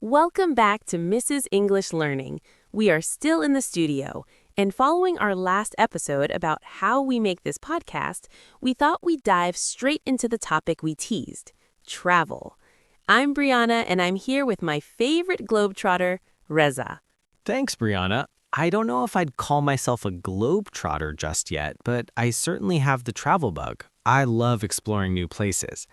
Welcome back to Mrs. English Learning. We are still in the studio, and following our last episode about how we make this podcast, we thought we'd dive straight into the topic we teased, travel. I'm Brianna, and I'm here with my favorite globetrotter, Reza. Thanks, Brianna. I don't know if I'd call myself a globetrotter just yet, but I certainly have the travel bug. I love exploring new places.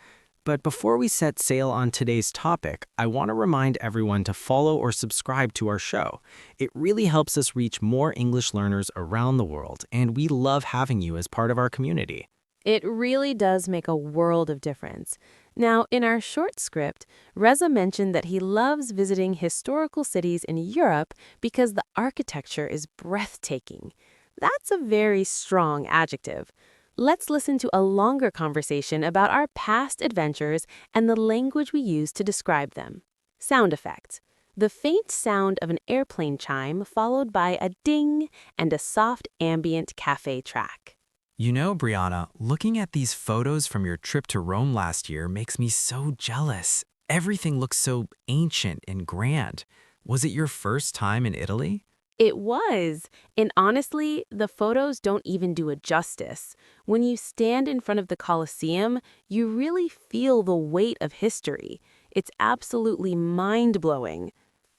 But before we set sail on today's topic, I want to remind everyone to follow or subscribe to our show. It really helps us reach more English learners around the world, and we love having you as part of our community. It really does make a world of difference. Now, in our short script, Reza mentioned that he loves visiting historical cities in Europe because the architecture is breathtaking. That's a very strong adjective. Let's listen to a longer conversation about our past adventures and the language we use to describe them. Sound effects. The faint sound of an airplane chime followed by a ding and a soft ambient cafe track. You know, Brianna, looking at these photos from your trip to Rome last year makes me so jealous. Everything looks so ancient and grand. Was it your first time in Italy? It was. And honestly, the photos don't even do it justice. When you stand in front of the Colosseum, you really feel the weight of history. It's absolutely mind-blowing.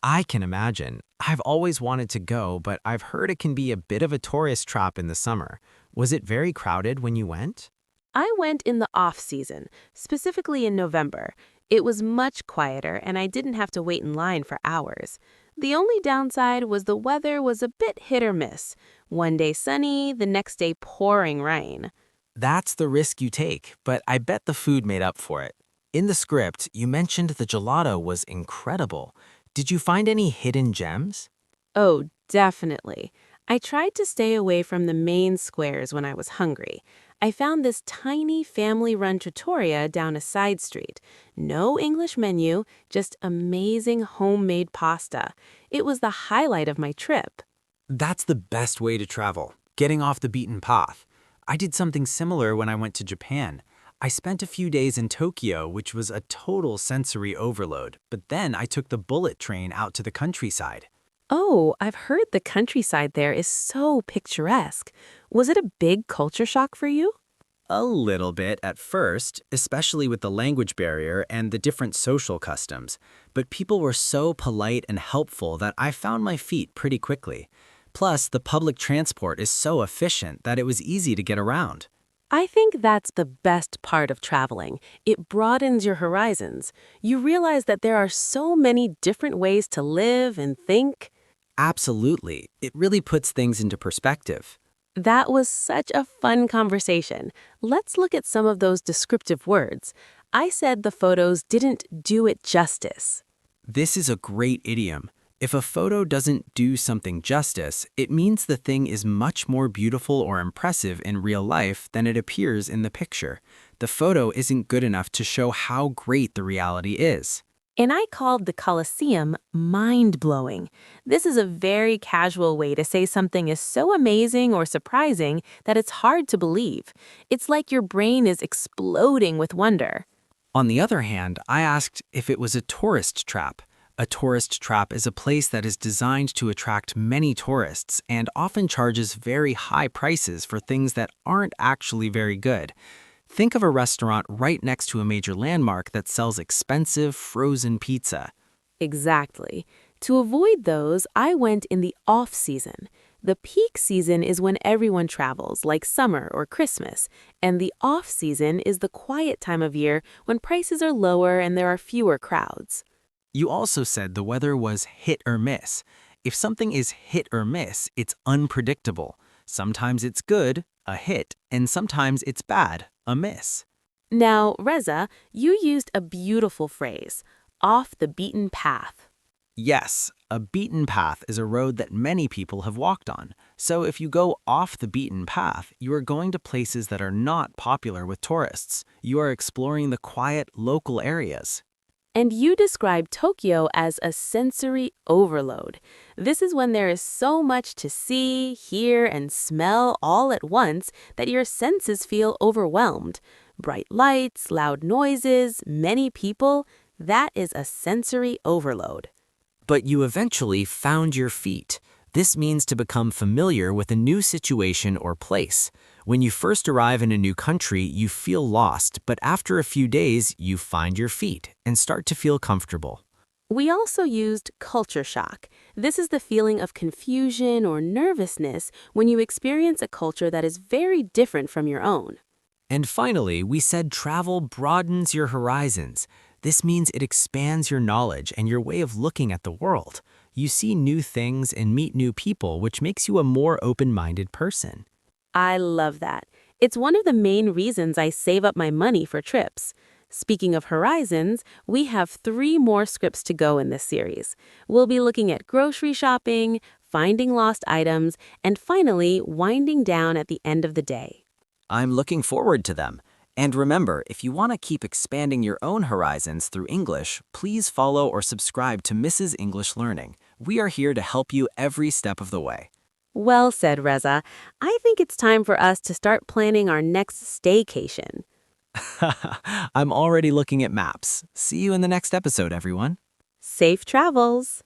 I can imagine. I've always wanted to go, but I've heard it can be a bit of a tourist trap in the summer. Was it very crowded when you went? I went in the off-season, specifically in November. It was much quieter, and I didn't have to wait in line for hours. The only downside was the weather was a bit hit or miss. One day sunny, the next day pouring rain. That's the risk you take, but I bet the food made up for it. In the script, you mentioned the gelato was incredible. Did you find any hidden gems? Oh, definitely. I tried to stay away from the main squares when I was hungry. I found this tiny family-run trattoria down a side street. No English menu, just amazing homemade pasta. It was the highlight of my trip. That's the best way to travel, getting off the beaten path. I did something similar when I went to Japan. I spent a few days in Tokyo, which was a total sensory overload, but then I took the bullet train out to the countryside. Oh, I've heard the countryside there is so picturesque. Was it a big culture shock for you? A little bit at first, especially with the language barrier and the different social customs, but people were so polite and helpful that I found my feet pretty quickly. Plus, the public transport is so efficient that it was easy to get around. I think that's the best part of traveling. It broadens your horizons. You realize that there are so many different ways to live and think. Absolutely. It really puts things into perspective. That was such a fun conversation. Let's look at some of those descriptive words. I said the photos didn't do it justice. This is a great idiom. If a photo doesn't do something justice, it means the thing is much more beautiful or impressive in real life than it appears in the picture. The photo isn't good enough to show how great the reality is. And I called the Colosseum mind-blowing. This is a very casual way to say something is so amazing or surprising that it's hard to believe. It's like your brain is exploding with wonder. On the other hand, I asked if it was a tourist trap. A tourist trap is a place that is designed to attract many tourists and often charges very high prices for things that aren't actually very good. Think of a restaurant right next to a major landmark that sells expensive frozen pizza. Exactly. To avoid those, I went in the off-season. The peak season is when everyone travels, like summer or Christmas, and the off-season is the quiet time of year when prices are lower and there are fewer crowds. You also said the weather was hit or miss. If something is hit or miss, it's unpredictable. Sometimes it's good, a hit, and sometimes it's bad, a miss. Now, Reza, you used a beautiful phrase, off the beaten path. Yes, a beaten path is a road that many people have walked on. So if you go off the beaten path, you are going to places that are not popular with tourists. You are exploring the quiet, local areas. And you described Tokyo as a sensory overload. This is when there is so much to see, hear, and smell all at once that your senses feel overwhelmed. Bright lights, loud noises, many people, that is a sensory overload. But you eventually found your feet. This means to become familiar with a new situation or place. When you first arrive in a new country, you feel lost, but after a few days, you find your feet and start to feel comfortable. We also used culture shock. This is the feeling of confusion or nervousness when you experience a culture that is very different from your own. And finally, we said travel broadens your horizons. This means it expands your knowledge and your way of looking at the world. You see new things and meet new people, which makes you a more open-minded person. I love that. It's one of the main reasons I save up my money for trips. Speaking of horizons, we have 3 more scripts to go in this series. We'll be looking at grocery shopping, finding lost items, and finally, winding down at the end of the day. I'm looking forward to them. And remember, if you want to keep expanding your own horizons through English, please follow or subscribe to Mrs. English Learning. We are here to help you every step of the way. Well said, Reza. I think it's time for us to start planning our next staycation. I'm already looking at maps. See you in the next episode, everyone. Safe travels!